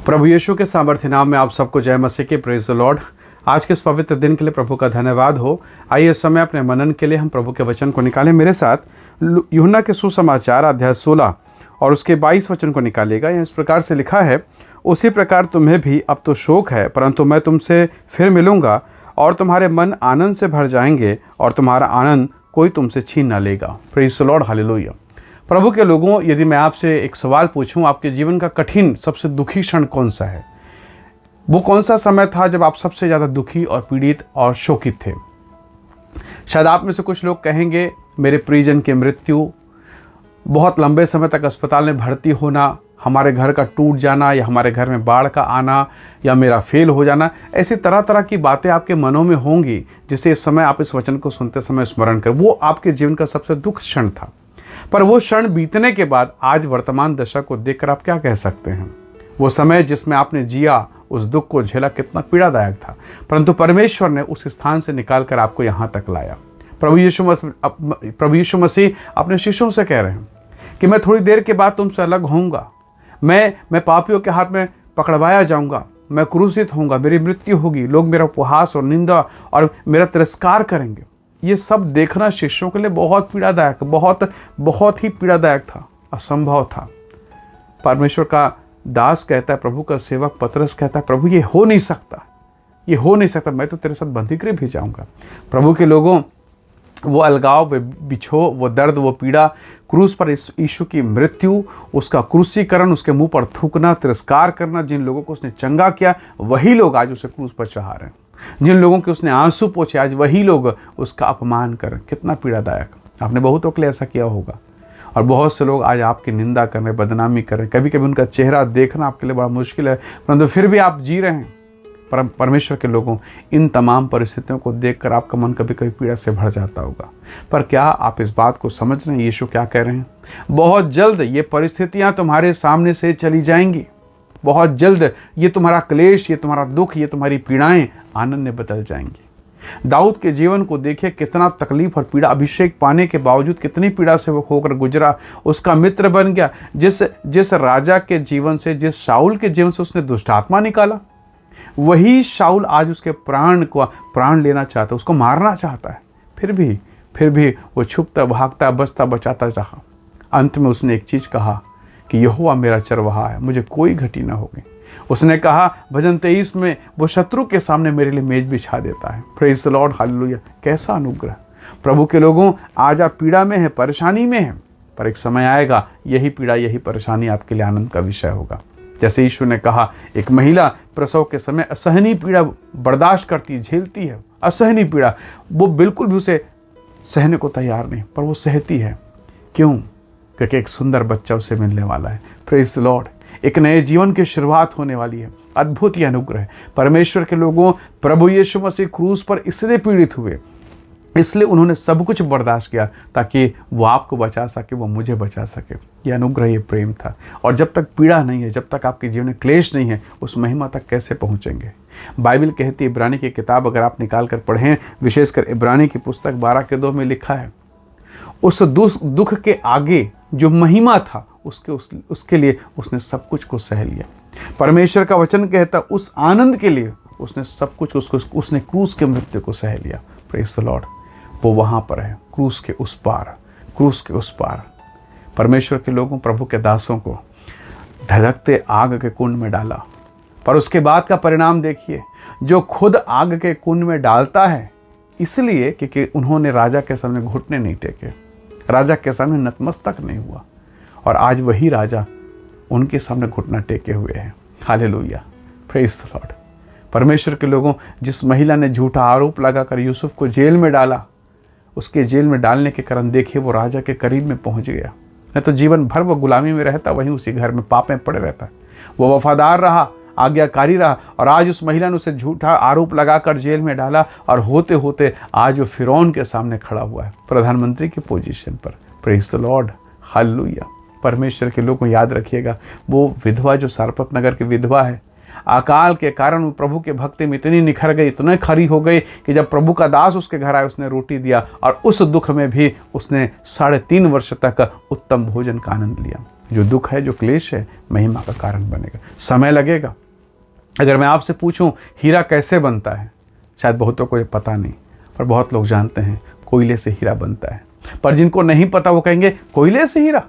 प्रभु यीशु के सामर्थ्य नाम में आप सबको जय मसीह की। Praise the Lord. आज के इस पवित्र दिन के लिए प्रभु का धन्यवाद हो। आइए इस समय अपने मनन के लिए हम प्रभु के वचन को निकालें। मेरे साथ यूहन्ना के सुसमाचार अध्याय 16 और उसके 22 वचन को निकालिएगा। इस प्रकार से लिखा है, उसी प्रकार तुम्हें भी अब तो शोक है, परंतु मैं तुमसे फिर मिलूंगा और तुम्हारे मन आनंद से भर जाएंगे और तुम्हारा आनंद कोई तुमसे छीन ना लेगा। Praise the Lord, hallelujah. प्रभु के लोगों, यदि मैं आपसे एक सवाल पूछूं, आपके जीवन का कठिन सबसे दुखी क्षण कौन सा है? वो कौन सा समय था जब आप सबसे ज़्यादा दुखी और पीड़ित और शोकित थे? शायद आप में से कुछ लोग कहेंगे, मेरे प्रियजन की मृत्यु, बहुत लंबे समय तक अस्पताल में भर्ती होना, हमारे घर का टूट जाना, या हमारे घर में बाढ़ का आना, या मेरा फेल हो जाना। ऐसी तरह तरह की बातें आपके मनों में होंगी, जिसे इस समय आप इस वचन को सुनते समय स्मरण करें। वो आपके जीवन का सबसे दुख क्षण था। पर वो क्षण बीतने के बाद आज वर्तमान दशा को देखकर आप क्या कह सकते हैं? वो समय जिसमें आपने जिया, उस दुख को झेला, कितना पीड़ादायक था, परंतु परमेश्वर ने उस स्थान से निकालकर आपको यहाँ तक लाया। प्रभु यीशु मसीह अपने शिष्यों से कह रहे हैं कि मैं थोड़ी देर के बाद तुमसे अलग होऊंगा, मैं पापियों के हाथ में पकड़वाया जाऊंगा, मैं क्रूसित होऊंगा, मेरी मृत्यु होगी, लोग मेरा उपहास और निंदा और मेरा तिरस्कार करेंगे। ये सब देखना शिष्यों के लिए बहुत पीड़ादायक, बहुत ही पीड़ादायक था, असंभव था। परमेश्वर का दास कहता है, प्रभु का सेवक पतरस कहता है, प्रभु ये हो नहीं सकता, मैं तो तेरे साथ बंदीगृह भी जाऊंगा। प्रभु के लोगों, वो अलगाव, वो बिछो, वो दर्द, वो पीड़ा, क्रूस पर यीशु की मृत्यु, उसका क्रूसीकरण, उसके मुंह पर थूकना, तिरस्कार करना, जिन लोगों को उसने चंगा किया वही लोग आज उसे क्रूस पर चढ़ा रहे हैं। जिन लोगों के उसने आंसू पोंछे आज वही लोग उसका अपमान करें। कितना पीड़ादायक। आपने बहुतों के लिए ऐसा किया होगा, और बहुत से लोग आज आपकी निंदा कर रहे, बदनामी कर रहे। कभी कभी उनका चेहरा देखना आपके लिए बड़ा मुश्किल है, परंतु फिर भी आप जी रहे हैं। परमेश्वर के लोगों, इन तमाम परिस्थितियों को देखकर आपका मन कभी कभी पीड़ा से भर जाता होगा। पर क्या आप इस बात को समझ रहे हैं यीशु क्या कह रहे हैं? बहुत जल्द ये परिस्थितियां तुम्हारे सामने से चली जाएंगी। बहुत जल्द ये तुम्हारा क्लेश, ये तुम्हारा दुख, ये तुम्हारी पीड़ाएं आनंद में बदल जाएंगी। दाऊद के जीवन को देखिए, कितना तकलीफ और पीड़ा, अभिषेक पाने के बावजूद कितनी पीड़ा से वो होकर गुजरा। उसका मित्र बन गया। जिस राजा के जीवन से, जिस शाऊल के जीवन से उसने दुष्ट आत्मा निकाला, वही शाऊल आज उसके प्राण लेना चाहता है, उसको मारना चाहता है। फिर भी वो छुपता, भागता, बचता, बचाता रहा। अंत में उसने एक चीज कहा कि यहोवा मेरा चरवाहा है, मुझे कोई घटी न होगी। उसने कहा भजन 23 में, वो शत्रु के सामने मेरे लिए मेज बिछा देता है। Praise the Lord, hallelujah. कैसा अनुग्रह। प्रभु के लोगों, आज आप पीड़ा में हैं, परेशानी में हैं, पर एक समय आएगा यही पीड़ा, यही परेशानी आपके लिए आनंद का विषय होगा। जैसे यीशु ने कहा, एक महिला प्रसव के समय असहनीय पीड़ा बर्दाश्त करती है, झेलती है, असहनीय पीड़ा, वो बिल्कुल भी उसे सहने को तैयार नहीं, पर वो सहती है। क्यों? क्योंकि एक सुंदर बच्चा उसे मिलने वाला है। Praise the Lord. एक नए जीवन की शुरुआत होने वाली है। अद्भुत ही अनुग्रह। परमेश्वर के लोगों, प्रभु यीशु मसीह क्रूस पर इसलिए पीड़ित हुए, इसलिए उन्होंने सब कुछ बर्दाश्त किया ताकि वो आपको बचा सके, वो मुझे बचा सके। ये अनुग्रह, ये प्रेम था। और जब तक पीड़ा नहीं है, जब तक आपके जीवन में क्लेश नहीं है, उस महिमा तक कैसे पहुंचेंगे? बाइबल कहती है, इब्रानी की किताब अगर आप निकाल कर पढ़ें, विशेषकर इब्रानी की पुस्तक 12:2 में लिखा है, उस दुख के आगे जो महिमा था, उसके लिए उसने सब कुछ को सह लिया। परमेश्वर का वचन कहता, उस आनंद के लिए उसने सब कुछ, उसने क्रूस के मृत्यु को सह लिया। Praise the Lord. वो वहां पर है, क्रूस के उस पार। परमेश्वर के लोगों, प्रभु के दासों को धधकते आग के कुंड में डाला, पर उसके बाद का परिणाम देखिए। जो खुद आग के कुंड में डालता है, इसलिए क्योंकि उन्होंने राजा के सामने घुटने नहीं टेके, राजा के सामने नतमस्तक नहीं हुआ, और आज वही राजा उनके सामने घुटना टेके हुए हैं। Hallelujah, praise the Lord. परमेश्वर के लोगों, जिस महिला ने झूठा आरोप लगाकर यूसुफ को जेल में डाला, उसके जेल में डालने के कारण देखिए वो राजा के करीब में पहुंच गया। नहीं तो जीवन भर वो गुलामी में रहता, वहीं उसी घर में पाप में पड़े रहता। वो वफादार रहा, आज्ञाकारी रहा, और आज उस महिला ने उसे झूठा आरोप लगाकर जेल में डाला, और होते होते आज वो फिरौन के सामने खड़ा हुआ है, प्रधानमंत्री की पोजीशन पर। Praise the Lord, hallelujah. परमेश्वर के लोगों, याद रखिएगा, वो विधवा जो सारपत नगर की विधवा है, अकाल के कारण प्रभु के भक्ति में इतनी निखर गई, इतने खरी हो गई कि जब प्रभु का दास उसके घर आया, उसने रोटी दिया और उस दुख में भी उसने 3.5 वर्ष तक उत्तम भोजन का आनंद लिया। जो दुख है, जो क्लेश है, महिमा का कारण बनेगा। समय लगेगा। अगर मैं आपसे पूछूं हीरा कैसे बनता है, शायद बहुतों को ये पता नहीं, पर बहुत लोग जानते हैं कोयले से हीरा बनता है। पर जिनको नहीं पता वो कहेंगे कोयले से हीरा?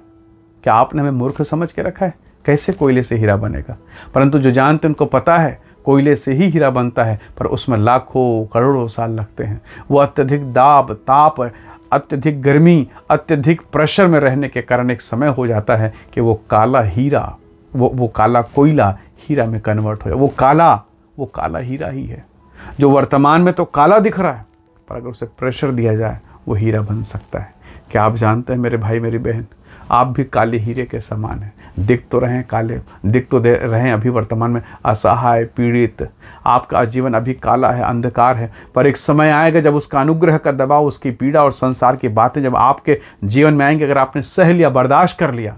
क्या आपने हमें मूर्ख समझ के रखा है? कैसे कोयले से हीरा बनेगा? परंतु जो जानते हैं उनको पता है कोयले से ही हीरा बनता है, पर उसमें लाखों करोड़ों साल लगते हैं। वो अत्यधिक दाब, ताप, अत्यधिक गर्मी, अत्यधिक प्रेशर में रहने के कारण एक समय हो जाता है कि वो काला हीरा, वो काला कोयला हीरा में कन्वर्ट हो जाए। वो काला हीरा ही है। जो वर्तमान में तो काला दिख रहा है, पर अगर उसे प्रेशर दिया जाए वो हीरा बन सकता है। क्या आप जानते हैं मेरे भाई मेरी बहन, आप भी काले हीरे के समान हैं। दिख तो रहें काले, दिख तो रहें अभी वर्तमान में असहाय, पीड़ित। आपका जीवन अभी काला है, अंधकार है, पर एक समय आएगा जब उसका अनुग्रह का दबाव, उसकी पीड़ा और संसार की बातें जब आपके जीवन में आएंगे, अगर आपने सह लिया, बर्दाश्त कर लिया,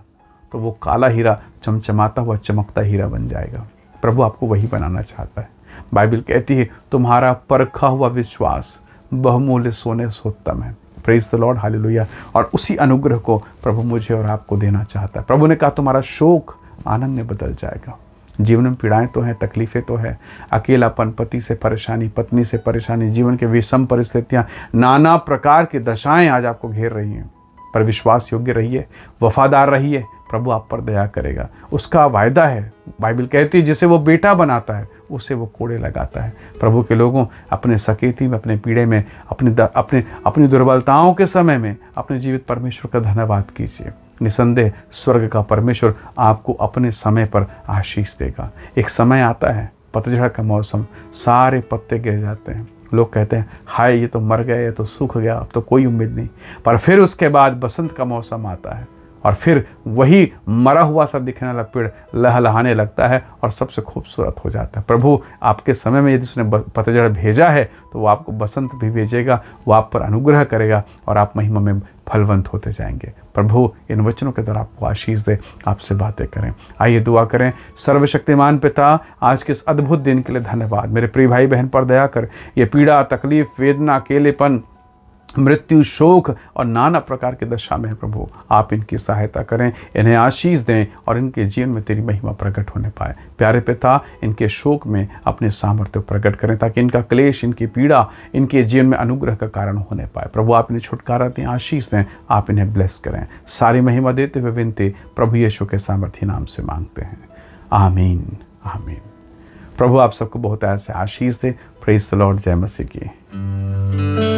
तो वो काला हीरा चमचमाता हुआ, चमकता हीरा बन जाएगा। प्रभु आपको वही बनाना चाहता है। बाइबल कहती है तुम्हारा परखा हुआ विश्वास बहुमूल्य सोने से उत्तम है। Praise the Lord, hallelujah. और उसी अनुग्रह को प्रभु मुझे और आपको देना चाहता है। प्रभु ने कहा तुम्हारा शोक आनंद में बदल जाएगा। जीवन में पीड़ाएं तो हैं, तकलीफ़ें तो है, अकेलापन, पति से परेशानी, पत्नी से परेशानी, जीवन के विषम परिस्थितियां, नाना प्रकार की दशाएं आज आपको घेर रही हैं, पर विश्वास योग्य रहिए, वफादार रहिए, प्रभु आप पर दया करेगा। उसका वायदा है। बाइबल कहती है जिसे वो बेटा बनाता है उसे वो कोड़े लगाता है। प्रभु के लोगों, अपने सकेती में, अपने पीड़े में, अपनी दुर्बलताओं के समय में अपने जीवित परमेश्वर का धन्यवाद कीजिए। निसंदेह स्वर्ग का परमेश्वर आपको अपने समय पर आशीष देगा। एक समय आता है, पतझड़ का मौसम, सारे पत्ते गिर जाते हैं, लोग कहते हैं हाय ये तो मर गए, ये तो सूख गया, अब तो कोई उम्मीद नहीं। पर फिर उसके बाद बसंत का मौसम आता है और फिर वही मरा हुआ सा दिखने वाला पेड़ लहलहाने लगता है और सबसे खूबसूरत हो जाता है। प्रभु आपके समय में यदि उसने पतझड़ भेजा है तो वो आपको बसंत भी भेजेगा, वो आप पर अनुग्रह करेगा और आप महिमा में फलवंत होते जाएंगे। प्रभु इन वचनों के द्वारा आपको आशीष दे, आपसे बातें करें। आइए दुआ करें। सर्वशक्तिमान पिता, आज के इस अद्भुत दिन के लिए धन्यवाद। मेरे प्रिय भाई बहन पर दया कर। ये पीड़ा, तकलीफ, वेदना, अकेलेपन, मृत्यु, शोक और नाना प्रकार की दशा में है प्रभु, आप इनकी सहायता करें, इन्हें आशीष दें और इनके जीवन में तेरी महिमा प्रकट होने पाए। प्यारे पिता, इनके शोक में अपने सामर्थ्य प्रकट करें ताकि इनका क्लेश, इनकी पीड़ा इनके जीवन में अनुग्रह का कारण होने पाए। प्रभु आप इन्हें छुटकारा दें, आशीष दें, आप इन्हें ब्लेस करें। सारी महिमा देते हुए विनती प्रभु यीशु के सामर्थ्य नाम से मांगते हैं, आमीन, आमीन। प्रभु आप सबको बहुत ऐसे आशीष दे। Praise the Lord. जय मसीह की।